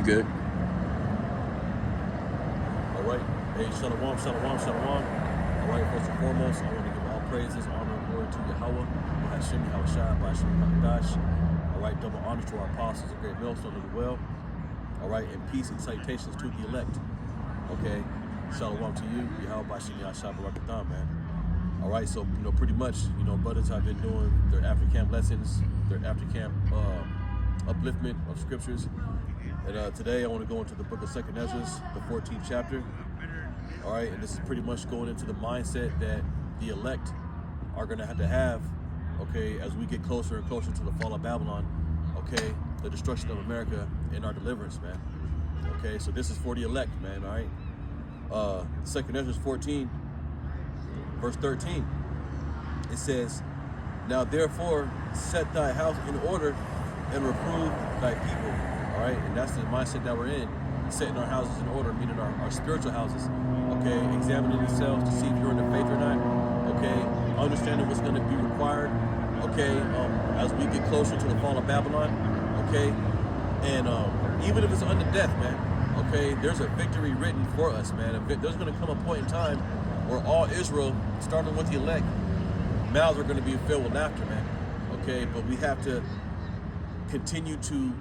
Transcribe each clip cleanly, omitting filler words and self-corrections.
Good. All right. Hey, shalom, shalom, shalom. All right, first and foremost, I want to give all praises, honor, and glory to Yahweh, Hashem, Yahushua, Hashem, Hakadash. All right, double honor to our apostles, a great millstone of the well. All right, and peace and salutations to the elect. Okay, shalom to you, Yahweh, Hashem, Yahushua, Barakatam, man. All right, so, pretty much, brothers have been doing their after-camp lessons, their after-camp upliftment of scriptures. And today I want to go into the book of 2nd Ezra, the 14th chapter. All right, and this is pretty much going into the mindset that the elect are going to have, okay, as we get closer and closer to the fall of Babylon, okay, the destruction of America and our deliverance, man. Okay, so this is for the elect, man, all right? 2nd Ezra 14, verse 13, it says, "Now therefore set thy house in order and reprove thy people." All right, and that's the mindset that we're in, setting our houses in order, meaning our spiritual houses, okay, examining yourselves to see if you're in the faith or not, okay, understanding what's going to be required, okay, as we get closer to the fall of Babylon, okay, and even if it's unto death, man, okay, there's a victory written for us, man. There's going to come a point in time where all Israel, starting with the elect, mouths are going to be filled with laughter, man, okay, but we have to continue to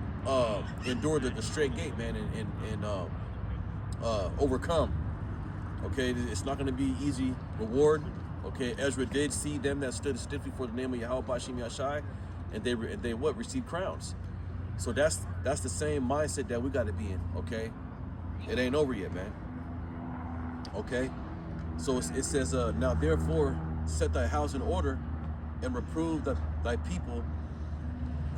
endure the straight gate, man, and overcome. Okay, it's not going to be easy reward. Okay, Ezra did see them that stood stiffly for the name of Yahweh Hashem Yashai, and they received crowns. So that's the same mindset that we got to be in. Okay, it ain't over yet, man. Okay, so it says, "Now therefore set thy house in order, and reprove thy people.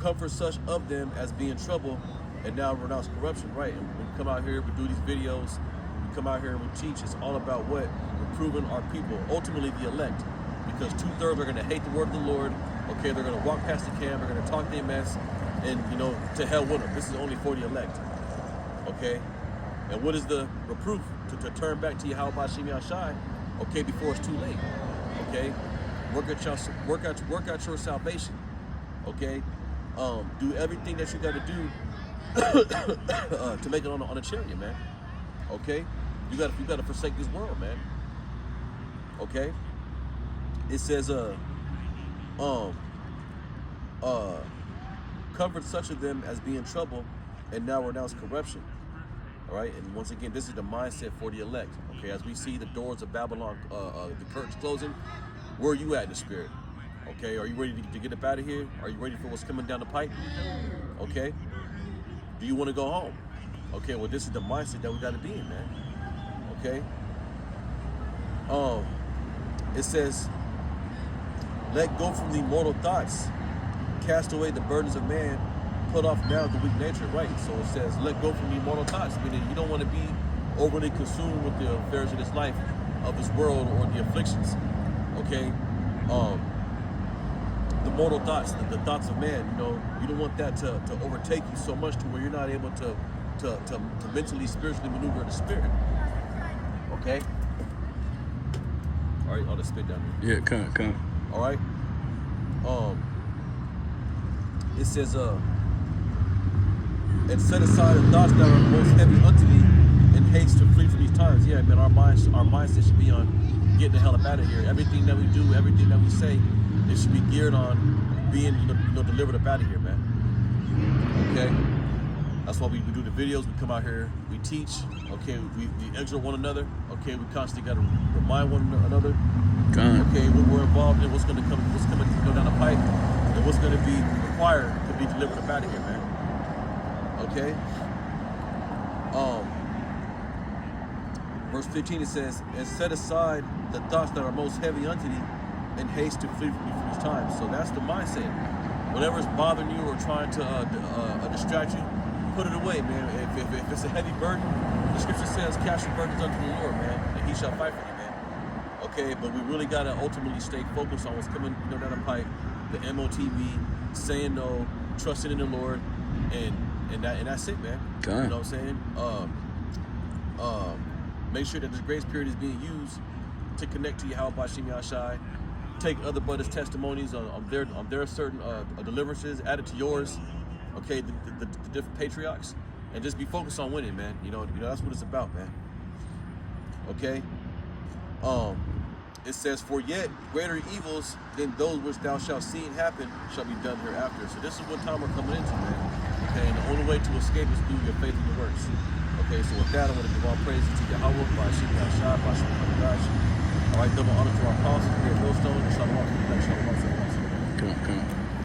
Comfort such of them as be in trouble, and now renounce corruption." Right, and we come out here, we do these videos, we come out here and we teach. It's all about what? Reproving our people, ultimately the elect, because 2/3 are going to hate the word of the Lord. Okay, they're going to walk past the camp, they're going to talk their mess, and to hell with them. This is only for the elect. Okay, and what is the reproof? To turn back to Yahweh Hashem Yashai, okay, before it's too late. Okay, work out your salvation. Okay. Do everything that you got to do to make it on a chariot, man. Okay, you got to forsake this world, man. Okay, it says, "Comfort such of them as be in trouble, and now renounce corruption." All right, and once again, this is the mindset for the elect. Okay, as we see the doors of Babylon, the curtains closing, where are you at in the spirit? Okay, are you ready to get up out of here? Are you ready for what's coming down the pipe? Okay, do you want to go home? Okay, well, this is the mindset that we got to be in, man. Okay, it says, "Let go from the mortal thoughts, cast away the burdens of man, put off now the weak nature." Right, so it says, let go from the mortal thoughts, meaning you don't want to be overly consumed with the affairs of this life, of this world, or the afflictions. Okay, the mortal thoughts, the thoughts of man, you don't want that to overtake you so much to where you're not able to mentally, spiritually maneuver the spirit. Okay? All right, I'll just spit down here. Yeah, come. All right? It says, "And set aside the thoughts that are most heavy unto thee, and haste to flee from these times." Yeah, man, our mindset should be on getting the hell up out of here. Everything that we do, everything that we say, it should be geared on being, delivered up out of here, man. Okay? That's why we do the videos. We come out here, we teach. Okay, we exhort one another. Okay, we constantly got to remind one another. Okay, what we're involved in, what's coming to go down the pipe, and what's going to be required to be delivered up out of here, man. Okay? Verse 15, it says, "And set aside the thoughts that are most heavy unto thee, and haste to flee from these times." So that's the mindset. Whatever is bothering you or trying to distract you, put it away, man. If it's a heavy burden, the scripture says, "Cast your burdens unto the Lord, man, and he shall fight for you, man." Okay, but we really got to ultimately stay focused on what's coming down the pipe, the MOTB, saying no, trusting in the Lord, and that's it, man. You know what I'm saying? Make sure that this grace period is being used to connect to Yahweh Hashem Yashai, take other brothers' testimonies on their certain deliverances, add it to yours. Okay, the different patriarchs. and just be focused on winning, man. You know that's what it's about, man. Okay. It says, "For yet greater evils than those which thou shalt see happen shall be done hereafter." So this is what time we're coming into, man. Okay, and the only way to escape is through your faith and your works. Okay, so with that, I want to give all praises to Yahweh, by Hashem Yahshua, by Hashem Hakadosh. All right, double honor to our apostles here at Millstone. Shalom to the next. Shalom. Come on.